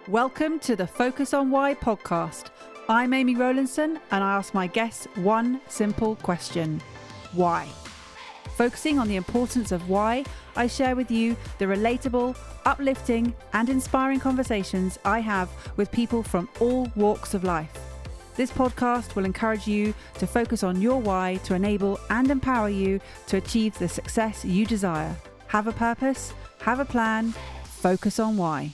Welcome to the Focus on Why podcast. I'm Amy Rowlandson and I ask my guests one simple question. Why? Focusing on the importance of why, I share with you the relatable, uplifting and inspiring conversations I have with people from all walks of life. This podcast will encourage you to focus on your why to enable and empower you to achieve the success you desire. Have a purpose, have a plan, focus on why.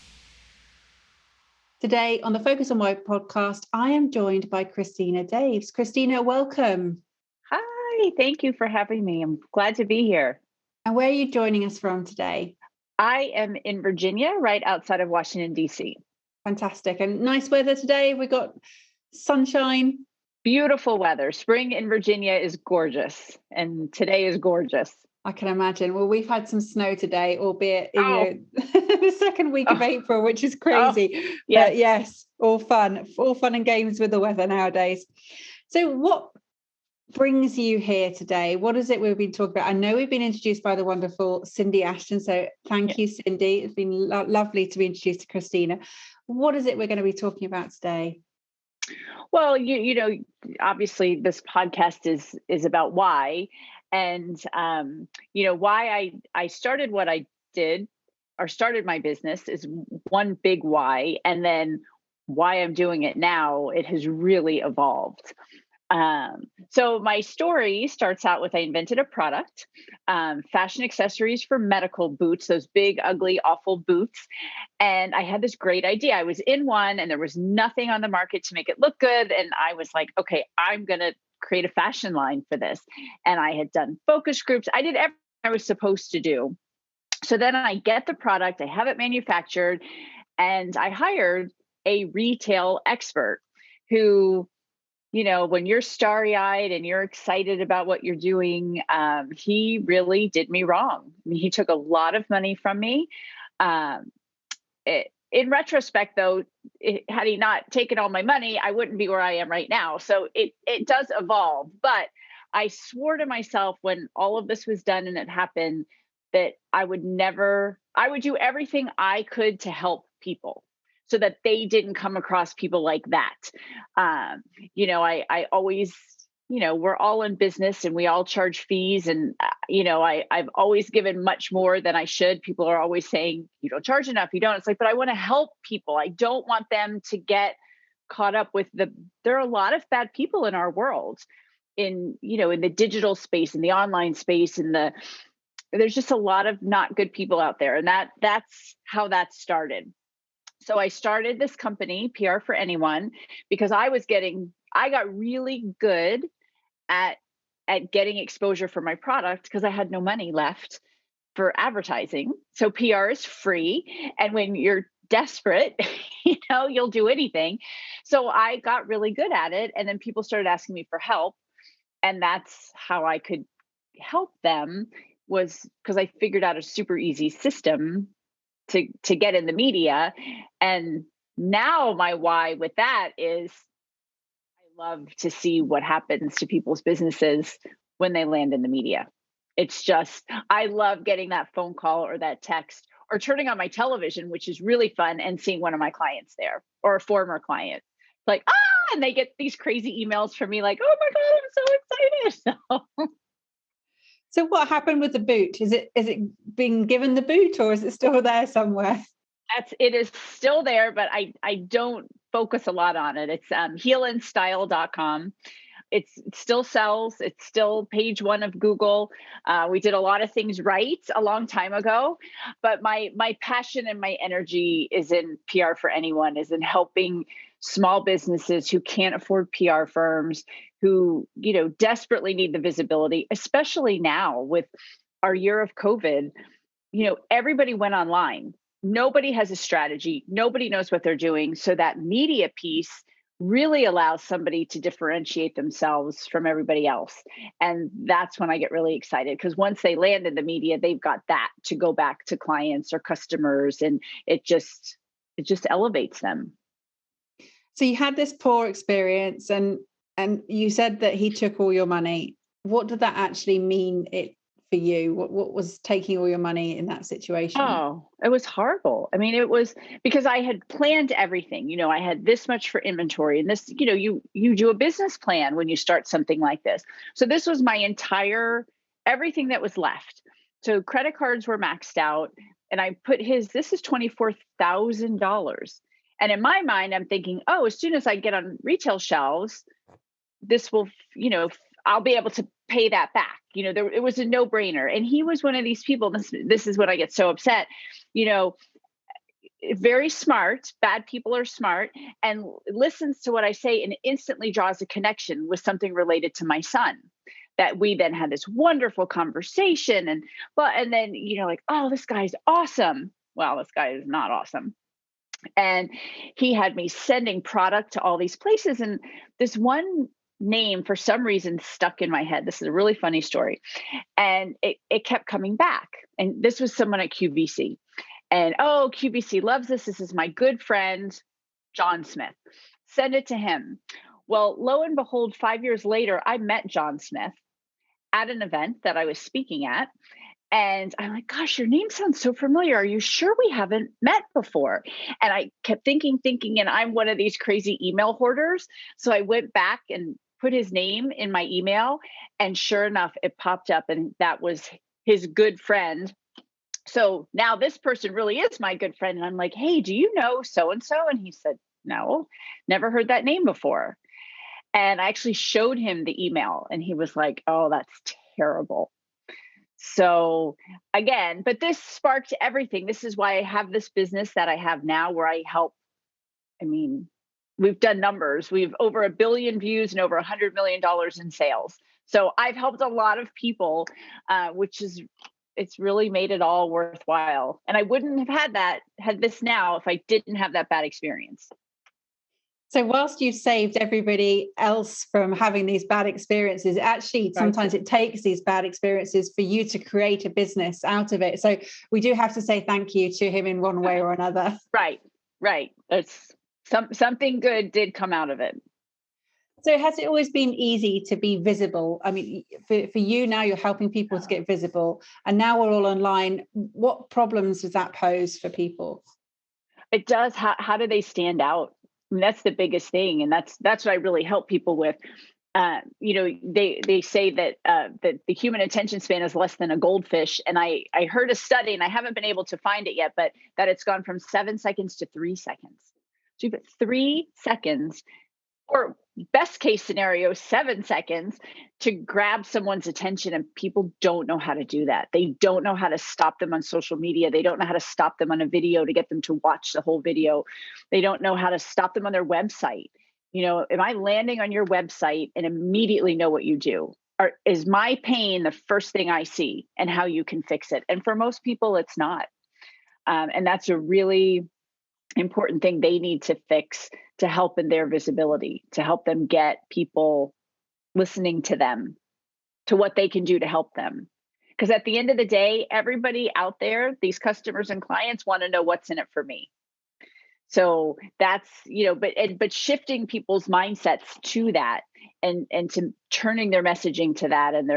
Today on the Focus on Why podcast, I am joined by Christina Daves. Christina, welcome. Hi, thank you for having me. I'm glad to be here. And where are you joining us from today? I am in Virginia, right outside of Washington, D.C. Fantastic. And nice weather today. We got sunshine. Beautiful weather. Spring in Virginia is gorgeous. And today is gorgeous. I can imagine. Well, we've had some snow today, albeit in the second week of April, which is crazy. Yes. But yes, all fun and games with the weather nowadays. So what brings you here today? What is it we've been talking about? I know we've been introduced by the wonderful Cindy Ashton. So thank you, Cindy. It's been lovely to be introduced to Christina. What is it we're going to be talking about today? Well, you know, obviously this podcast is about why. And, why I started what I did or started my business is one big why. And then why I'm doing it now, it has really evolved. So my story starts out with I invented a product, fashion accessories for medical boots, those big, ugly, awful boots. And I had this great idea. I was in one and there was nothing on the market to make it look good. And I was like, okay, I'm going to create a fashion line for this. And I had done focus groups. I did everything I was supposed to do. So then I get the product, I have it manufactured, and I hired a retail expert who, you know, when you're starry-eyed and you're excited about what you're doing, he really did me wrong. I mean, he took a lot of money from me. In retrospect, though, had he not taken all my money, I wouldn't be where I am right now. So it does evolve. But I swore to myself when all of this was done and it happened that I would do everything I could to help people so that they didn't come across people like that. I always, we're all in business and we all charge fees. And, I've always given much more than I should. People are always saying, you don't charge enough. You don't. It's like, but I want to help people. I don't want them to get caught up with there are a lot of bad people in our world in the digital space, in the online space, there's just a lot of not good people out there. And that's how that started. So I started this company, PR for Anyone, because I got really good at getting exposure for my product because I had no money left for advertising. So PR is free. And when you're desperate, you'll do anything. So I got really good at it. And then people started asking me for help. And that's how I could help them, was because I figured out a super easy system to get in the media. And now my why with that is I love to see what happens to people's businesses when they land in the media. It's just, I love getting that phone call or that text or turning on my television, which is really fun, and seeing one of my clients there or a former client. Like, and they get these crazy emails from me like, oh my God, I'm so excited. So what happened with the boot? Is it being given the boot or is it still there somewhere? It is still there, but I don't focus a lot on it. It's healandstyle.com. It still sells. It's still page one of Google. We did a lot of things right a long time ago, but my passion and my energy is in PR for Anyone, is in helping small businesses who can't afford PR firms, who, desperately need the visibility, especially now with our year of COVID. Everybody went online. Nobody has a strategy. Nobody knows what they're doing. So that media piece really allows somebody to differentiate themselves from everybody else. And that's when I get really excited, because once they land in the media, they've got that to go back to clients or customers, and it just elevates them. So you had this poor experience and you said that he took all your money. What did that actually mean for you? What was taking all your money in that situation? Oh, it was horrible. I mean, it was because I had planned everything. I had this much for inventory and this, you do a business plan when you start something like this. So this was my entire everything that was left. So credit cards were maxed out and I put this is $24,000. And in my mind, I'm thinking, oh, as soon as I get on retail shelves, this will, I'll be able to pay that back. It was a no brainer. And he was one of these people. This is when I get so upset, you know, very smart. Bad people are smart and listens to what I say and instantly draws a connection with something related to my son. That we then had this wonderful conversation and then, like, oh, this guy's awesome. Well, this guy is not awesome. And he had me sending product to all these places. And this one name, for some reason, stuck in my head. This is a really funny story. And it kept coming back. And this was someone at QVC. And oh, QVC loves this. This is my good friend, John Smith. Send it to him. Well, lo and behold, 5 years later, I met John Smith at an event that I was speaking at. And I'm like, gosh, your name sounds so familiar. Are you sure we haven't met before? And I kept thinking, and I'm one of these crazy email hoarders. So I went back and put his name in my email. And sure enough, it popped up and that was his good friend. So now this person really is my good friend. And I'm like, hey, do you know so-and-so? And he said, no, never heard that name before. And I actually showed him the email and he was like, oh, that's terrible. So again, but this sparked everything. This is why I have this business that I have now where I help. I mean, we've done numbers. We've over 1 billion views and over $100 million in sales. So I've helped a lot of people, it's really made it all worthwhile. And I wouldn't have had this now if I didn't have that bad experience. So whilst you've saved everybody else from having these bad experiences, actually, sometimes it takes these bad experiences for you to create a business out of it. So we do have to say thank you to him in one way or another. Right. That's something good did come out of it. So has it always been easy to be visible? I mean, for you now, you're helping people to get visible, and now we're all online. What problems does that pose for people? It does. How do they stand out? I mean, that's the biggest thing. And that's what I really help people with. They say that that the human attention span is less than a goldfish. And I heard a study, and I haven't been able to find it yet, but that it's gone from 7 seconds to 3 seconds. So you've got 3 seconds, or best case scenario, 7 seconds to grab someone's attention. And people don't know how to do that. They don't know how to stop them on social media. They don't know how to stop them on a video to get them to watch the whole video. They don't know how to stop them on their website. Am I landing on your website and immediately know what you do? Or is my pain the first thing I see and how you can fix it? And for most people, it's not. And that's a really important thing they need to fix to help in their visibility, to help them get people listening to them, to what they can do to help them. Because at the end of the day, everybody out there, these customers and clients want to know what's in it for me. So that's, but shifting people's mindsets to that and to turning their messaging to that. And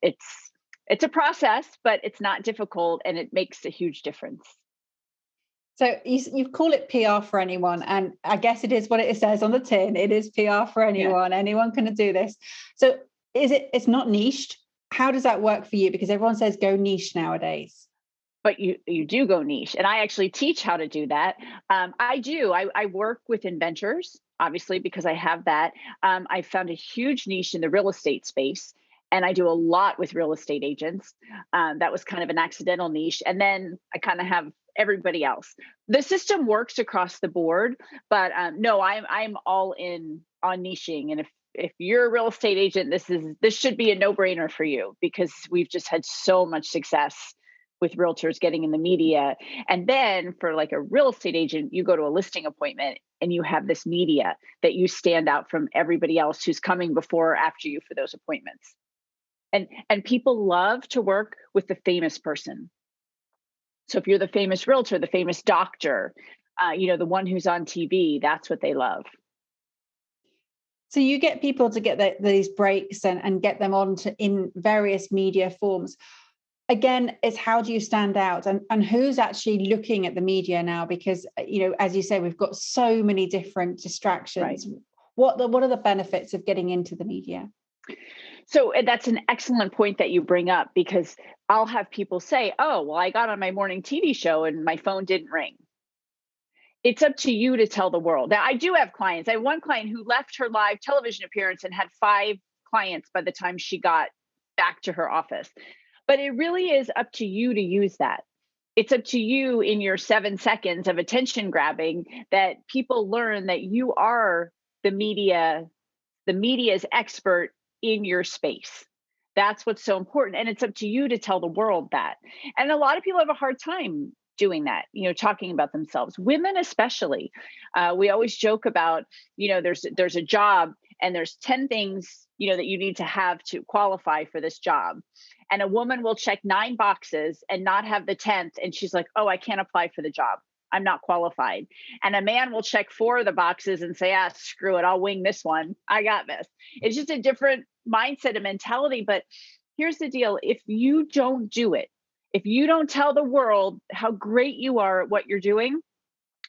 it's a process, but it's not difficult and it makes a huge difference. So you call it PR for anyone, and I guess it is what it says on the tin. It is PR for anyone. Yeah. Anyone can do this. So it's not niched? How does that work for you? Because everyone says go niche nowadays. But you do go niche, and I actually teach how to do that. I do. I work with inventors, obviously, because I have that. I found a huge niche in the real estate space. And I do a lot with real estate agents. That was kind of an accidental niche. And then I kind of have everybody else. The system works across the board, but no, I'm all in on niching. And if you're a real estate agent, this should be a no-brainer for you, because we've just had so much success with realtors getting in the media. And then for like a real estate agent, you go to a listing appointment and you have this media that you stand out from everybody else who's coming before or after you for those appointments. And people love to work with the famous person. So if you're the famous realtor, the famous doctor, the one who's on TV, that's what they love. So you get people to get these breaks and get them on in various media forms. again, it's how do you stand out, and who's actually looking at the media now? Because, as you say, we've got so many different distractions. Right. What are the benefits of getting into the media? So that's an excellent point that you bring up, because I'll have people say, oh, well, I got on my morning TV show and my phone didn't ring. It's up to you to tell the world. Now, I do have clients. I have one client who left her live television appearance and had 5 clients by the time she got back to her office. But it really is up to you to use that. It's up to you in your 7 seconds of attention grabbing that people learn that you are the media's expert in your space. That's what's so important. And it's up to you to tell the world that. And a lot of people have a hard time doing that, talking about themselves, women especially. We always joke about, there's a job and there's 10 things, that you need to have to qualify for this job. And a woman will check 9 boxes and not have the 10th. And she's like, oh, I can't apply for the job. I'm not qualified. And a man will check 4 of the boxes and say, screw it, I'll wing this one. I got this. It's just a different mindset and mentality. But here's the deal. If you don't do it, if you don't tell the world how great you are at what you're doing,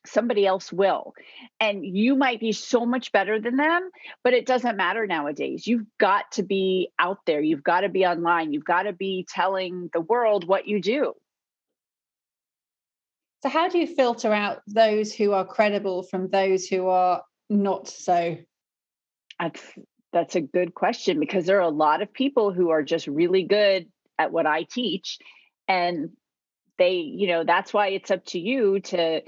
somebody else will. And you might be so much better than them, but it doesn't matter nowadays. You've got to be out there. You've got to be online. You've got to be telling the world what you do. So how do you filter out those who are credible from those who are not so? That's a good question, because there are a lot of people who are just really good at what I teach. And they, that's why it's up to you to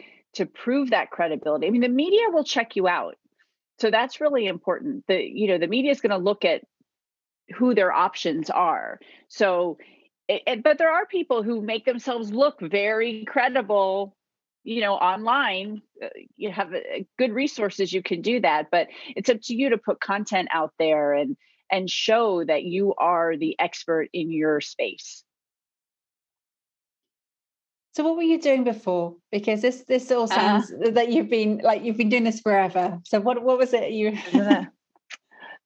prove that credibility. I mean, the media will check you out. So that's really important. The media is going to look at who their options are. So, but there are people who make themselves look very credible, online. You have good resources, you can do that, but it's up to you to put content out there and show that you are the expert in your space. So what were you doing before? Because this all sounds that you've been doing this forever. So what was it you?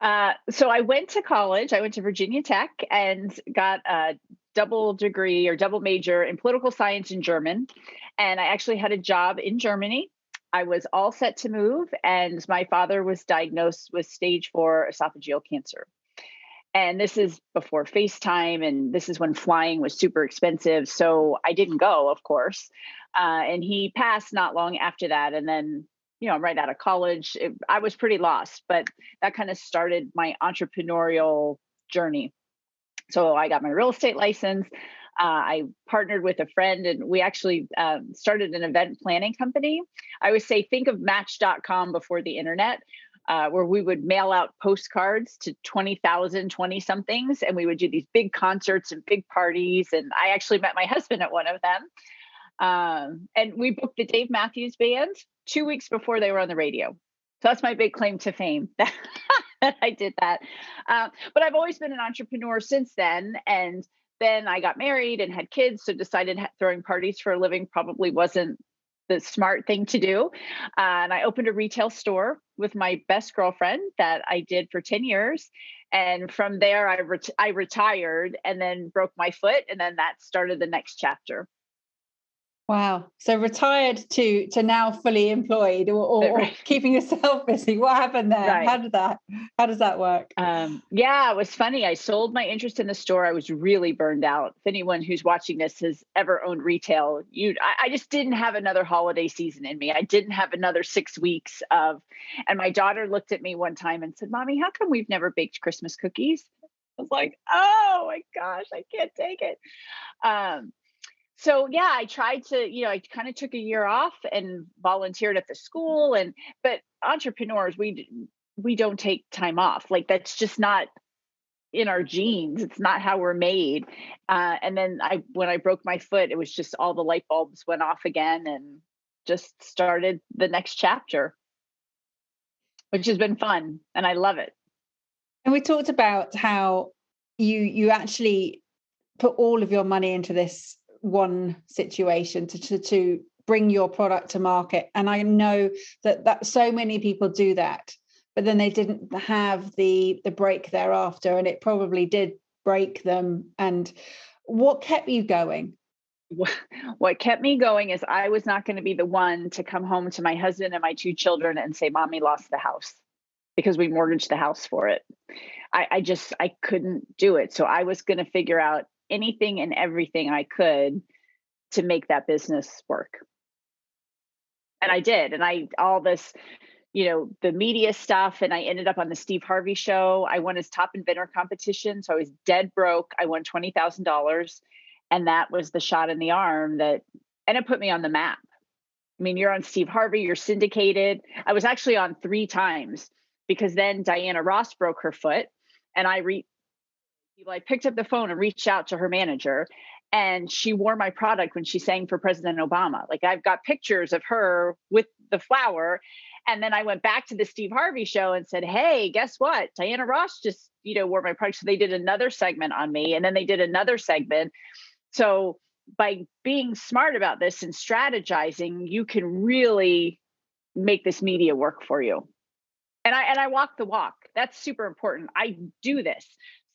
So I went to college. I went to Virginia Tech and got a double degree or double major in political science and German. And I actually had a job in Germany. I was all set to move, and my father was diagnosed with stage 4 esophageal cancer. And this is before FaceTime, and this is when flying was super expensive. So I didn't go, of course. And he passed not long after that. And then, right out of college, I was pretty lost, but that kind of started my entrepreneurial journey. So I got my real estate license. I partnered with a friend, and we actually started an event planning company. I always say, think of Match.com before the internet. Where we would mail out postcards to 20,000 20-somethings, and we would do these big concerts and big parties. And I actually met my husband at one of them. And we booked the Dave Matthews Band 2 weeks before they were on the radio. So that's my big claim to fame, that I did that. But I've always been an entrepreneur since then. And then I got married and had kids, so decided throwing parties for a living probably wasn't the smart thing to do. And I opened a retail store with my best girlfriend that I did for 10 years. And from there, I retired and then broke my foot. And then that started the next chapter. Wow. So retired to now fully employed or keeping yourself busy. What happened there? Right. How does that work? Yeah, it was funny. I sold my interest in the store. I was really burned out. If anyone who's watching this has ever owned retail, I just didn't have another holiday season in me. I didn't have another 6 weeks and my daughter looked at me one time and said, "Mommy, how come we've never baked Christmas cookies?" I was like, oh my gosh, I can't take it. So yeah, I tried to, I kind of took a year off and volunteered at the school. But entrepreneurs, we don't take time off. Like, that's just not in our genes. It's not how we're made. And then when I broke my foot, it was just all the light bulbs went off again, and just started the next chapter, which has been fun, and I love it. And we talked about how you actually put all of your money into this one situation to bring your product to market. And I know that so many people do that, but then they didn't have the break thereafter, and it probably did break them. And What kept you going? What kept me going is I was not going to be the one to come home to my husband and my two children and say, Mommy lost the house because we mortgaged the house for it. I couldn't do it. So I was going to figure out anything and everything I could to make that business work. And I did. And all this, the media stuff. And I ended up on the Steve Harvey show. I won his top inventor competition. So I was dead broke. I won $20,000. And that was the shot in the arm and it put me on the map. I mean, you're on Steve Harvey, you're syndicated. I was actually on 3 times because then Diana Ross broke her foot and I picked up the phone and reached out to her manager, and she wore my product when she sang for President Obama. Like, I've got pictures of her with the flower. And then I went back to the Steve Harvey show and said, hey, guess what? Diana Ross just, wore my product. So they did another segment on me, and then they did another segment. So by being smart about this and strategizing, you can really make this media work for you. And I walk the walk. That's super important. I do this.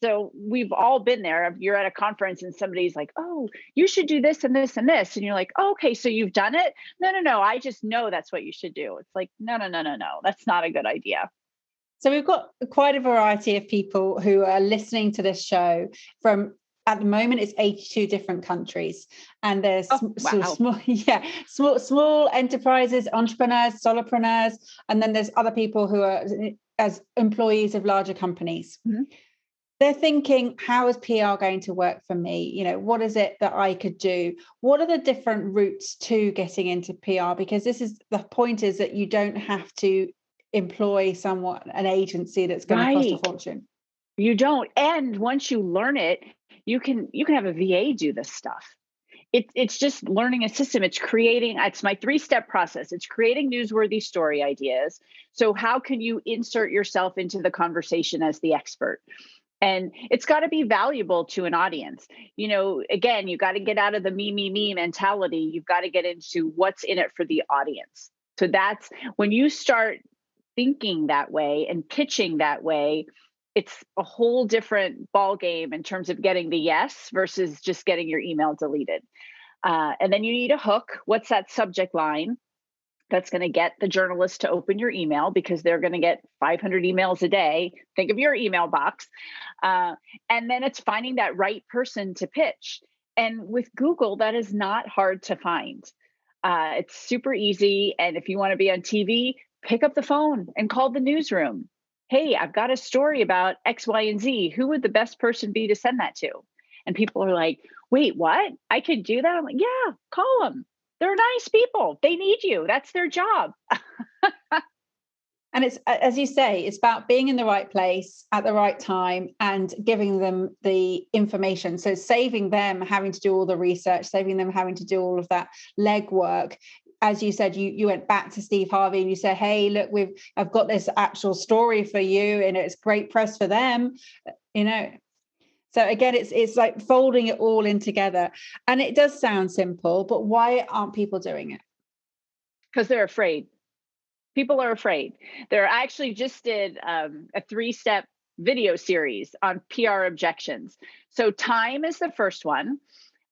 So we've all been there. You're at a conference and somebody's like, oh, you should do this and this and this. And you're like, oh, okay, so you've done it? No. I just know that's what you should do. It's like, no. That's not a good idea. So we've got quite a variety of people who are listening to this show from, at the moment, it's 82 different countries, and there's small enterprises, entrepreneurs, solopreneurs, and then there's other people who are as employees of larger companies. Mm-hmm. They're thinking, how is PR going to work for me? What is it that I could do? What are the different routes to getting into PR? Because the point is that you don't have to employ an agency that's going to cost a fortune. You don't. And once you learn it, you can have a VA do this stuff. It's just learning a system. It's my 3-step process. It's creating newsworthy story ideas. So how can you insert yourself into the conversation as the expert? And it's got to be valuable to an audience. Again, you got to get out of the me mentality. You've got to get into what's in it for the audience. So that's when you start thinking that way and pitching that way, it's a whole different ball game in terms of getting the yes versus just getting your email deleted. And then you need a hook. What's that subject line that's going to get the journalist to open your email, because they're going to get 500 emails a day. Think of your email box. And then it's finding that right person to pitch. And with Google, that is not hard to find. It's super easy. And if you want to be on TV, pick up the phone and call the newsroom. Hey, I've got a story about X, Y, and Z. Who would the best person be to send that to? And people are like, wait, what? I could do that? I'm like, yeah, call them. They're nice people. They need you. That's their job. And it's, as you say, it's about being in the right place at the right time and giving them the information. So saving them having to do all the research, saving them having to do all of that legwork. As you said, you went back to Steve Harvey and you said, hey, look, I've got this actual story for you, and it's great press for them, So again, it's like folding it all in together. And it does sound simple, but why aren't people doing it? Because they're afraid. People are afraid. I actually just did a 3-step video series on PR objections. So time is the first one.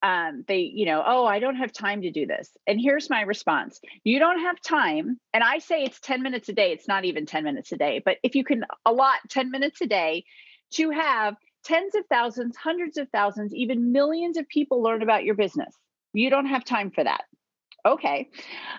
I don't have time to do this. And here's my response. You don't have time. And I say it's 10 minutes a day. It's not even 10 minutes a day. But if you can allot 10 minutes a day to have tens of thousands, hundreds of thousands, even millions of people learn about your business, you don't have time for that. Okay.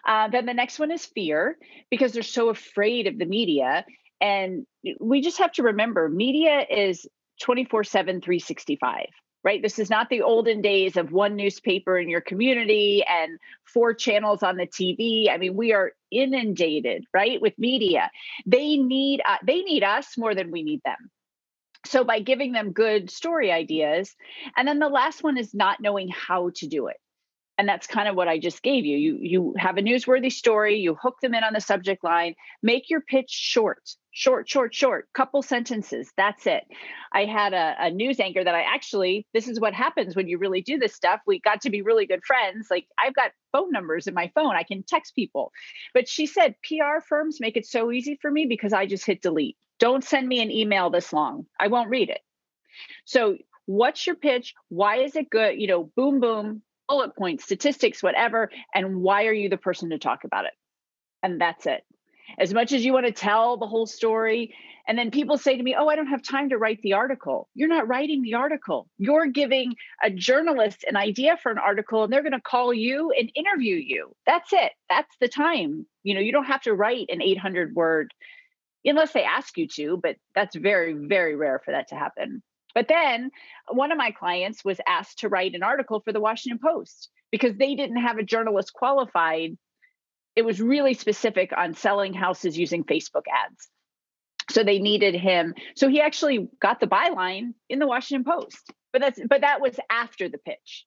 Then the next one is fear, because they're so afraid of the media. And we just have to remember, media is 24/7, 365. Right? This is not the olden days of one newspaper in your community and 4 channels on the TV. I mean, we are inundated, right, with media. They need us more than we need them. So by giving them good story ideas, and then the last one is not knowing how to do it. And that's kind of what I just gave you. You have a newsworthy story, you hook them in on the subject line, make your pitch short, couple sentences. That's it. I had a news anchor that this is what happens when you really do this stuff. We got to be really good friends. Like, I've got phone numbers in my phone. I can text people. But she said, PR firms make it so easy for me because I just hit delete. Don't send me an email this long. I won't read it. So What's your pitch? Why is it good? Boom, boom, bullet points, statistics, whatever. And why are you the person to talk about it? And that's it. As much as you want to tell the whole story. And then people say to me, oh, I don't have time to write the article. You're not writing the article. You're giving a journalist an idea for an article, and they're going to call you and interview you. That's it. That's the time. You don't have to write an 800 word unless they ask you to, but that's very, very rare for that to happen. But then one of my clients was asked to write an article for the Washington Post because they didn't have a journalist qualified. It was really specific on selling houses using Facebook ads. So they needed him. So he actually got the byline in the Washington Post, but that was after the pitch.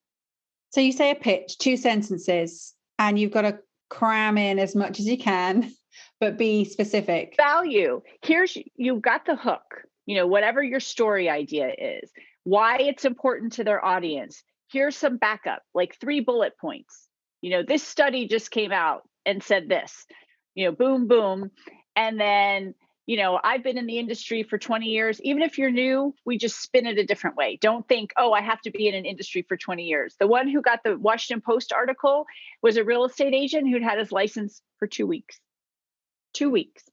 So you say a pitch, 2 sentences, and you've got to cram in as much as you can, but be specific. Value. You've got the hook, whatever your story idea is, why it's important to their audience. Here's some backup, like 3 bullet points. This study just came out and said this, boom, boom. And then, I've been in the industry for 20 years. Even if you're new, we just spin it a different way. Don't think, oh, I have to be in an industry for 20 years. The one who got the Washington Post article was a real estate agent who'd had his license for 2 weeks. 2 weeks.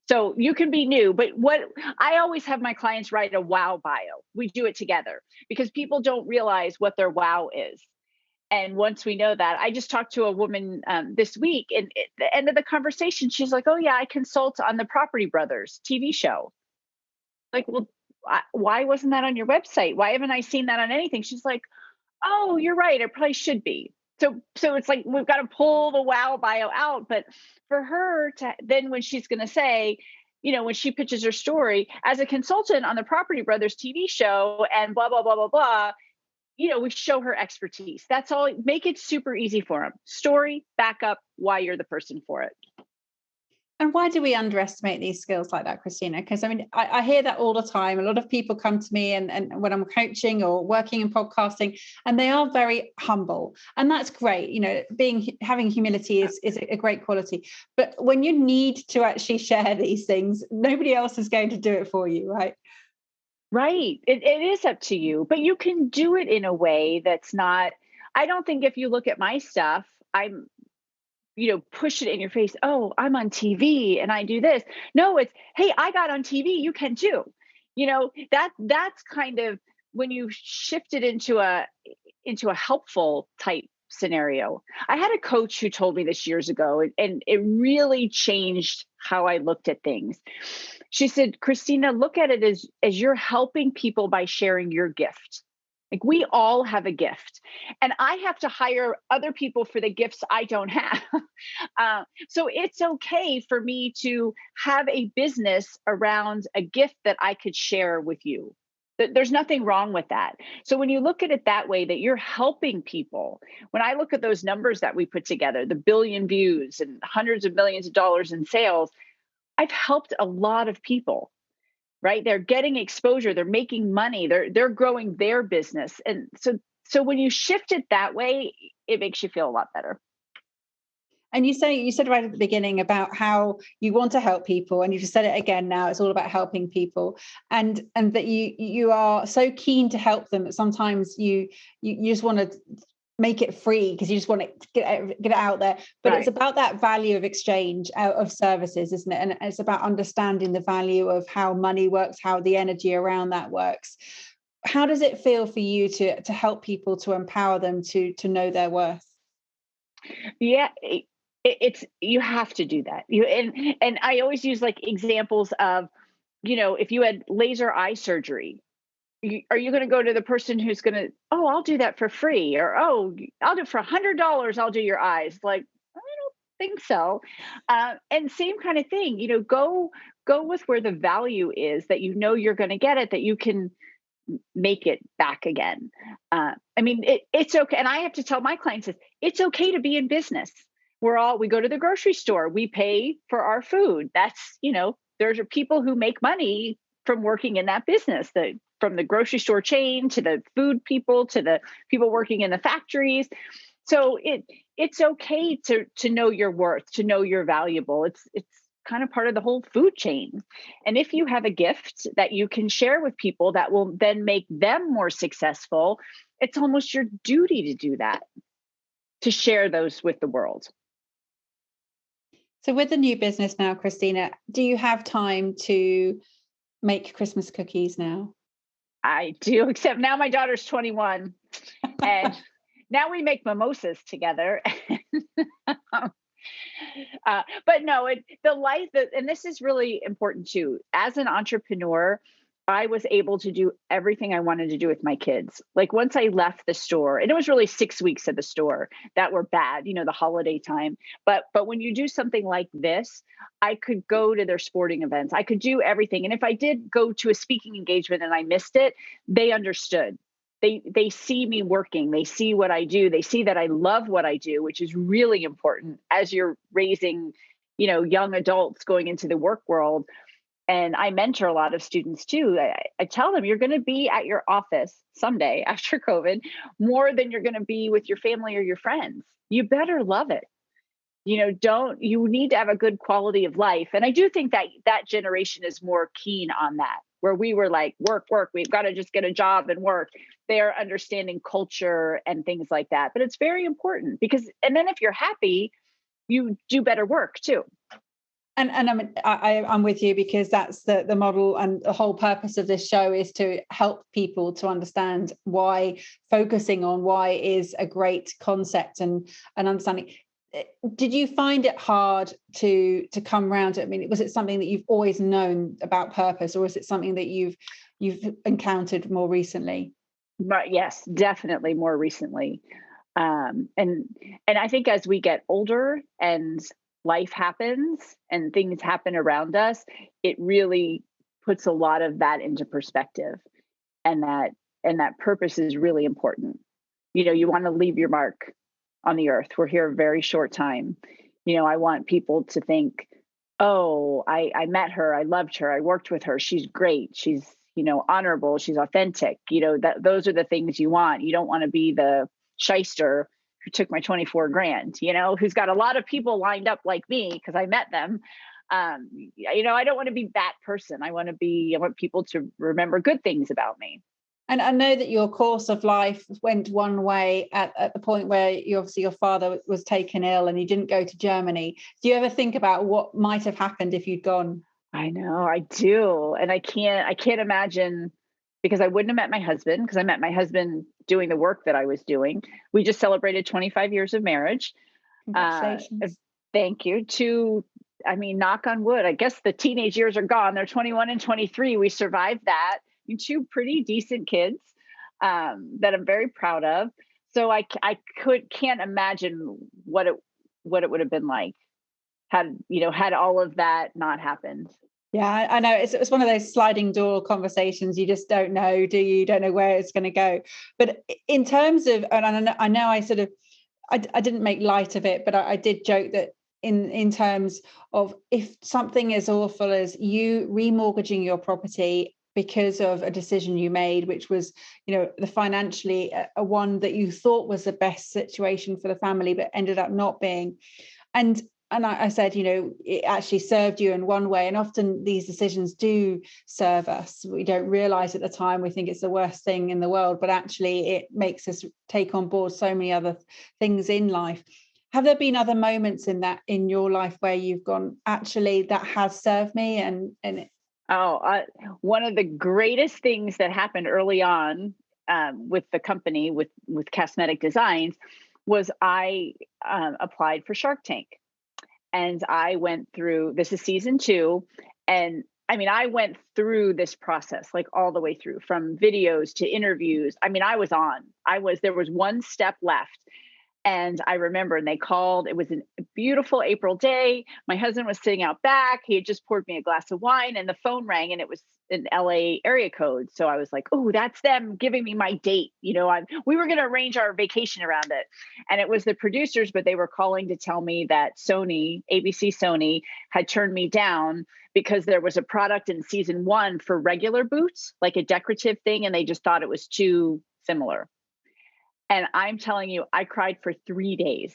So you can be new, but what I always have my clients write a wow bio. We do it together because people don't realize what their wow is. And once we know that, I just talked to a woman this week, and at the end of the conversation, she's like, oh yeah, I consult on the Property Brothers TV show. Like, well, why wasn't that on your website? Why haven't I seen that on anything? She's like, oh, you're right. It probably should be. So it's like, we've got to pull the wow bio out. But for her to then, when she's going to say, when she pitches her story as a consultant on the Property Brothers TV show and blah, blah, blah, blah, blah, we show her expertise. That's all. Make it super easy for them. Story, backup, why you're the person for it. And why do we underestimate these skills like that, Christina? Because I hear that all the time. A lot of people come to me and when I'm coaching or working in podcasting, and they are very humble. And that's great. Having humility is a great quality. But when you need to actually share these things, nobody else is going to do it for you, right? Right. It is up to you, but you can do it in a way that's not, I don't think if you look at my stuff, I'm, push it in your face. Oh, I'm on TV and I do this. No, it's, hey, I got on TV. You can too. That's kind of when you shift it into a helpful type scenario. I had a coach who told me this years ago, and it really changed how I looked at things. She said, Christina, look at it as you're helping people by sharing your gift. Like, we all have a gift, and I have to hire other people for the gifts I don't have. So it's okay for me to have a business around a gift that I could share with you. There's nothing wrong with that. So when you look at it that way, that you're helping people, when I look at those numbers that we put together, the billion views and hundreds of millions of dollars in sales, I've helped a lot of people, right? They're getting exposure, they're making money, they're growing their business. And so when you shift it that way, it makes you feel a lot better. And you said right at the beginning about how you want to help people, and you just said it again now. It's all about helping people, and that you are so keen to help them that sometimes you just want to make it free because you just want to get it out there. But right. It's about that value of exchange of services, isn't it? And it's about understanding the value of how money works, how the energy around that works. How does it feel for you to help people, to empower them to know their worth? Yeah. It's you have to do that. And I always use like examples of, if you had laser eye surgery, are you going to go to the person who's going to, oh, I'll do that for free, or oh, I'll do it for $100. I'll do your eyes. Like, I don't think so. And same kind of thing. Go with where the value is, that you're going to get it, that you can make it back again. It's okay. And I have to tell my clients it's okay to be in business. We go to the grocery store, we pay for our food. That's, there's people who make money from working in that business, from the grocery store chain to the food people to the people working in the factories. So it's okay to know your worth, to know you're valuable. kind of part of the whole food chain. And if you have a gift that you can share with people that will then make them more successful, it's almost your duty to do that, to share those with the world. So with the new business now, Christina, do you have time to make Christmas cookies now? I do, except now my daughter's 21 and now we make mimosas together. But no, and this is really important too. As an entrepreneur, I was able to do everything I wanted to do with my kids. Like once I left the store, and it was really 6 weeks at the store that were bad, the holiday time. But when you do something like this, I could go to their sporting events. I could do everything. And if I did go to a speaking engagement and I missed it, they understood. They see me working. They see what I do. They see that I love what I do, which is really important as you're raising, young adults going into the work world. And I mentor a lot of students too. I tell them you're going to be at your office someday after COVID more than you're going to be with your family or your friends. You better love it. You need to have a good quality of life. And I do think that that generation is more keen on that, where we were like, work, we've got to just get a job and work. They're understanding culture and things like that. But it's very important and then if you're happy, you do better work too. And I'm with you, because that's the model, and the whole purpose of this show is to help people to understand why focusing on why is a great concept and understanding. Did you find it hard to come around to it? I mean, was it something that you've always known about purpose, or is it something that you've encountered more recently? But yes, definitely more recently. And I think as we get older and life happens and things happen around us, it really puts a lot of that into perspective, and that purpose is really important. You want to leave your mark on the earth. We're here a very short time. I want people to think, oh, I met her, I loved her, I worked with her, she's great, she's honorable, she's authentic. Those are the things you want. You don't want to be the shyster who took my 24 grand, who's got a lot of people lined up like me because I met them. I don't want to be that person. I want people to remember good things about me. And I know that your course of life went one way at the point where your father was taken ill and you didn't go to Germany. Do you ever think about what might have happened if you'd gone? I know, I do. And I can't imagine, because I wouldn't have met my husband, because I met my husband doing the work that I was doing. We just celebrated 25 years of marriage. Congratulations. Thank you. Knock on wood, I guess the teenage years are gone. They're 21 and 23. We survived that. Two pretty decent kids that I'm very proud of. So I can't imagine what it would have been like had all of that not happened. Yeah, I know it's one of those sliding door conversations. You just don't know, do you? You don't know where it's going to go. But in terms of, and I know I didn't make light of it, but I did joke that in terms of, if something as awful as you remortgaging your property because of a decision you made, which was, the financially a one that you thought was the best situation for the family, but ended up not being. And I said, it actually served you in one way. And often these decisions do serve us. We don't realize at the time, we think it's the worst thing in the world, but actually it makes us take on board so many other things in life. Have there been other moments in your life where you've gone, actually, that has served me? One of the greatest things that happened early on with the company, with Cosmetic Designs, was I applied for Shark Tank. And I went through, this is season 2. And I went through this process, like all the way through, from videos to interviews. There was one step left. And I remember, and they called, it was a beautiful April day. My husband was sitting out back. He had just poured me a glass of wine, and the phone rang, and it was an LA area code. So I was like, oh, that's them giving me my date. We were going to arrange our vacation around it. And it was the producers, but they were calling to tell me that ABC Sony had turned me down because there was a product in season 1 for regular boots, like a decorative thing. And they just thought it was too similar. And I'm telling you, I cried for 3 days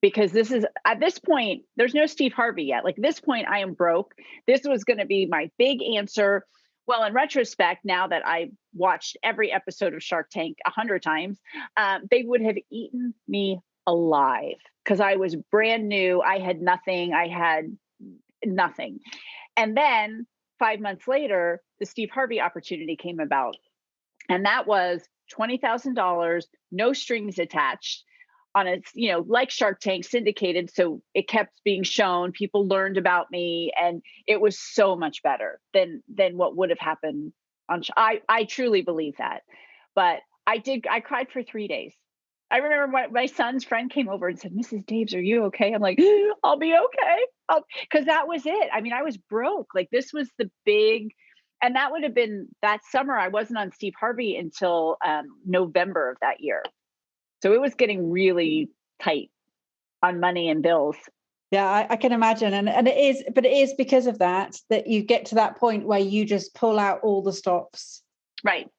because this is, at this point, there's no Steve Harvey yet. Like, this point, I am broke. This was going to be my big answer. Well, in retrospect, now that I watched every episode of Shark Tank 100 times, they would have eaten me alive because I was brand new. I had nothing. And then 5 months later, the Steve Harvey opportunity came about. And that was $20,000, no strings attached, on its, like Shark Tank, syndicated. So it kept being shown, people learned about me, and it was so much better than what would have happened on, I truly believe that. But I cried for 3 days. I remember when my son's friend came over and said, "Mrs. Daves, are you okay?" I'm like, "I'll be okay." Because that was it. I mean, I was broke. Like, this was the big, and that would have been that summer. I wasn't on Steve Harvey until November of that year. So it was getting really tight on money and bills. Yeah, I can imagine. And it is because of that you get to that point where you just pull out all the stops. Right.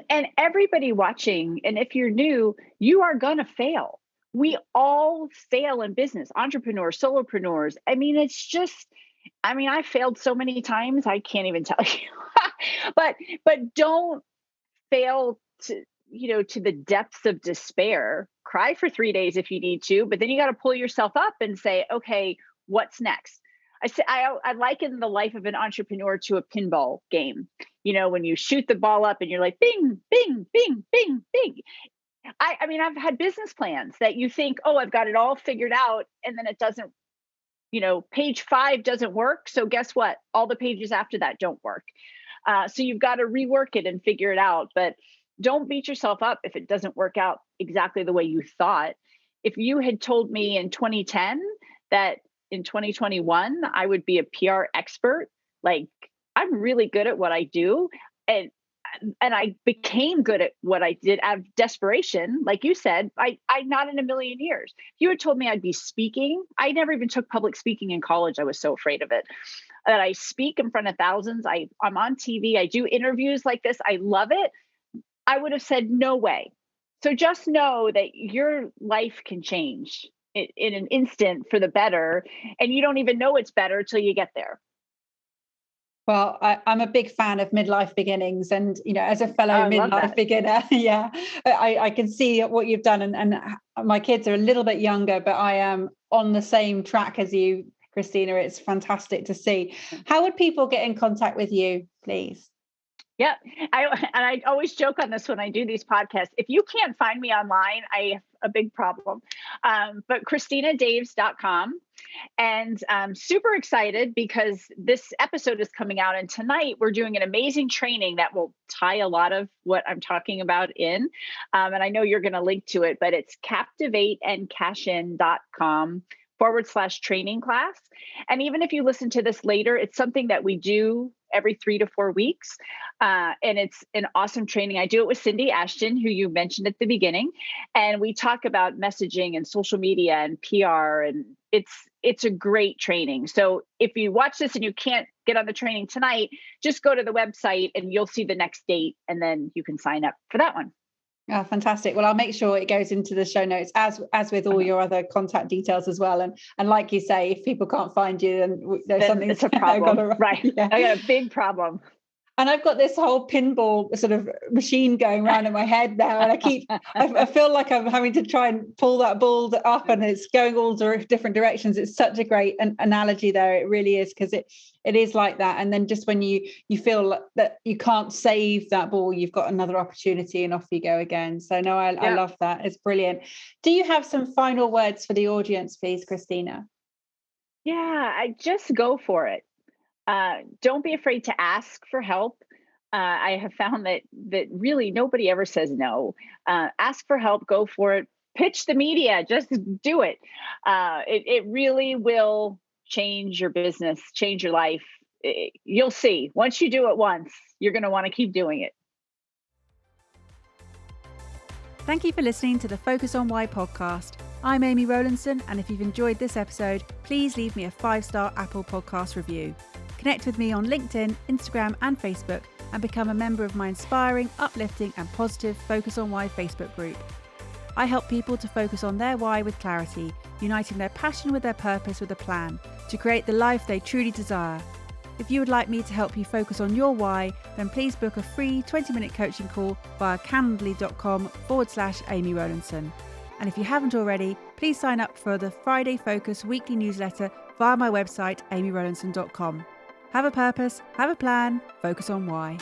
And everybody watching, and if you're new, you are going to fail. We all fail in business, entrepreneurs, solopreneurs. I mean, I failed so many times, I can't even tell you. but don't fail to the depths of despair. Cry for 3 days if you need to, but then you got to pull yourself up and say, okay, what's next? I liken the life of an entrepreneur to a pinball game. When you shoot the ball up and you're like, bing, bing, bing, bing, bing. I mean, I've had business plans that you think, oh, I've got it all figured out. And then it doesn't, page 5 doesn't work. So guess what? All the pages after that don't work. So you've got to rework it and figure it out. But don't beat yourself up if it doesn't work out exactly the way you thought. If you had told me in 2010 that in 2021 I would be a PR expert, like, I'm really good at what I do, and I became good at what I did out of desperation, like you said, I not in a million years. If you had told me I'd be speaking, I never even took public speaking in college. I was so afraid of it. That I speak in front of thousands. I'm on TV. I do interviews like this. I love it. I would have said, no way. So just know that your life can change in an instant for the better. And you don't even know it's better till you get there. Well, I'm a big fan of midlife beginnings, and as a fellow midlife beginner, yeah, I can see what you've done, and my kids are a little bit younger, but I am on the same track as you, Christina. It's fantastic to see. How would people get in contact with you, please? Yeah, I always joke on this when I do these podcasts. If you can't find me online, I have a big problem. But ChristinaDaves.com. And I'm super excited because this episode is coming out, and tonight we're doing an amazing training that will tie a lot of what I'm talking about in. And I know you're going to link to it, but it's captivateandcashin.com/training class. And even if you listen to this later, it's something that we do every 3 to 4 weeks. And it's an awesome training. I do it with Cindy Ashton, who you mentioned at the beginning. And we talk about messaging and social media and PR, and it's a great training. So if you watch this and you can't get on the training tonight, just go to the website and you'll see the next date, and then you can sign up for that one. Oh, fantastic. Well, I'll make sure it goes into the show notes as with all your other contact details as well. And like you say, if people can't find you, then there's something. It's a problem, right? Yeah. I got a big problem. And I've got this whole pinball sort of machine going around in my head now. And I feel like I'm having to try and pull that ball up, and it's going all different directions. It's such a great analogy there. It really is, because it is like that. And then just when you feel that you can't save that ball, you've got another opportunity, and off you go again. So no, I love that. It's brilliant. Do you have some final words for the audience, please, Christina? Yeah, I just go for it. Don't be afraid to ask for help. I have found that really nobody ever says no. Ask for help, go for it. Pitch the media, just do it. It really will change your business, change your life. You'll see. Once you do it once, you're going to want to keep doing it. Thank you for listening to the Focus on Why podcast. I'm Amy Rowlandson, and if you've enjoyed this episode, please leave me a 5-star Apple Podcast review. Connect with me on LinkedIn, Instagram and Facebook, and become a member of my inspiring, uplifting and positive Focus on Why Facebook group. I help people to focus on their why with clarity, uniting their passion with their purpose with a plan to create the life they truly desire. If you would like me to help you focus on your why, then please book a free 20-minute coaching call via calendly.com/Amy Rowlandson. And if you haven't already, please sign up for the Friday Focus weekly newsletter via my website, amyrowlandson.com. Have a purpose, have a plan, focus on why.